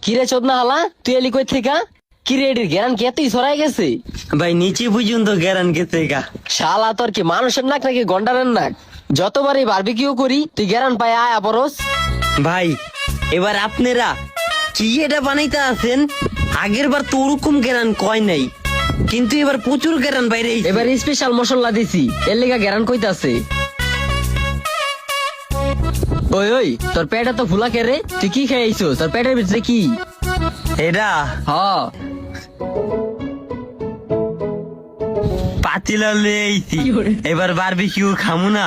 কিরে চোদনা হালা তুই এলি কই থেকে? কিরে এটির গেরান কি এতই সরাই গেছে? ভাই নিচে পর্যন্ত গেরান গেছে গা। শালা তোর কি মানুষের নাক নাকি গন্ডারের নাক? যতবারই বারবিকিউ করি তুই গেরান পাই আয়া পরস। ভাই এবার আপনারা কি এটা বানাইতে আছেন? আগের বার তো ওরকম গেরান কয় নাই, কিন্তু এবার প্রচুর গেরান বাইরে আইছে। এবার স্পেশাল মশলা দিছি, এর লেগা গেরান কইতাছে। ওই ওই তোর পেটে তো ফুলা কে রে? তুই কি খাইছো? তোর পেটের ভিতরে কি? এটা হ পাতিলা লয়ে আইছি, এবার বারবিকিউ খামু না।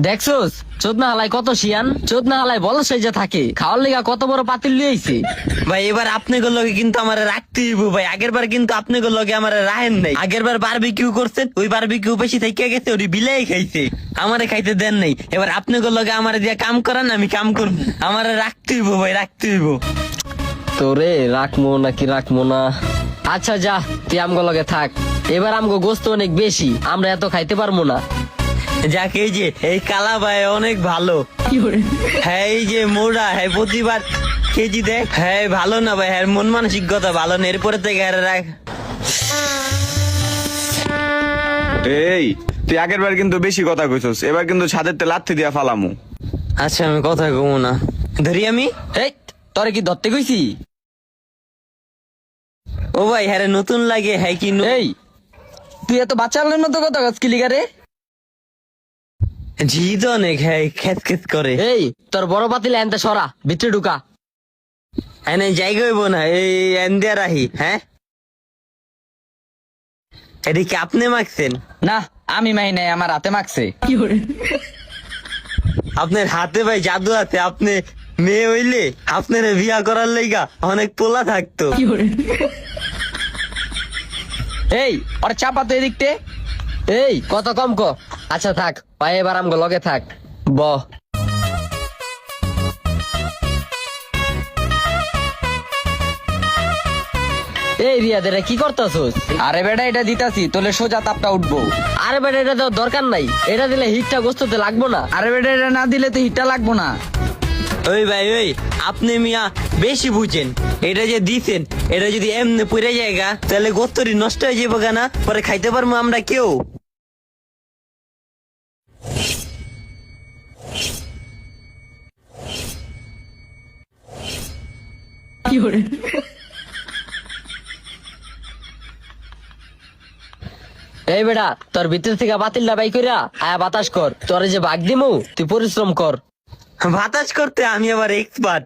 দেখছোস চোদনা হালাই কত শিয়ান? চোদনা হালাই বল সেই যে থাকে, খাওয়ার লেগা কত বড় পাতিল লিয়ে আইছে। ভাই এবার আপনাকে লগে কিন্তু আমার রাখতে হইব ভাই। আগের বার কিন্তু আপনাকে লগে আমার রাহেন নাই। আগের বার বারবিকিউ করছেন, ওই বারবিকিউ বেশি থেকে গেছে, ওই বিলাই খাইছে, আমারে খাইতে দেন নাই। এবার আপনাকে লগে আমার দিয়ে কাম করান, আমি কাম করব। আমার রাখতে হইব ভাই, রাখতে হইব। তোরে রাখবো নাকি রাখবো না? আচ্ছা যা, তুই আমগো লগে থাক। এবার আমগো গোস্ত অনেক বেশি, আমরা এত খাইতে পারবো না। যাকে এই যে এই কালা ভাই অনেক ভালো। হ্যাঁ এই যে মোড়া, হ্যাঁ প্রতিবার কেজি দেখ। হ্যাঁ ভালো না ভাই, হ্যাঁ মন মানসিকতা ভালো না। এরপরে থেকে রাখ। এই তুই আগের বার কিন্তু বেশি কথা কইছস, এবার কিন্তু ছাদের তে লাথি দিয়া ফালামু। আচ্ছা আমি কথা কমু না, ধরি আমি। এই তোরে কি ধরতে কইছি? ও ভাই হ্যাঁ নতুন লাগে, হ্যাঁ কি এই তুই এত বাচ্চার মতো কথা কি লিগারে? ঝি তো অনেক, হ্যাঁ খেত খেত করে। এই তোর বড় পাতিলে এনতে সরা, ভিতরে ঢুকা। এনে জায়গা হইব না, এই এন্দিয়া রাহি। হ্যাঁ এদিকে আপনি মাখছেন না আমি মাই নাই, আমার হাতে মাখছে। আপনার হাতে ভাই জাদু আছে। আপনি মেয়ে হইলে আপনার বিয়া করার লাইগা অনেক পোলা থাকতো। এই ওর চাপা তো এদিকতে। এই কত কম ক। আচ্ছা থাক ভাই, এবার আমগো লগে থাক। ব এই রিয়াদ এটা কি করতেছস? আরে বেটা এটা দিতাছি, তোলে সোজা তাপটা উঠবো। আরে বেটা এটা তো দরকার নাই, এটা দিলে হিটটা গোস্ততে লাগবো না। আরে বেটা এটা না দিলে তো হিটটা লাগবো না। ওই ভাই ওই আপনি মিয়া বেশি বুঝেন। এটা যে দিছেন, এটা যদি এমনি পড়ে জায়গা তাহলে গোস্তরি নষ্ট হয়ে যাবো কেনা, পরে খাইতে পারবো আমরা কেউ। এই বেটা তোর ভিতর থেকে বাতিলটা বাই কইরা আয়া বাতাস কর। তোরে যে ভাগ দিমু তুই পরিশ্রম কর। বাতাস করতে আমি আবার এক্সপার্ট।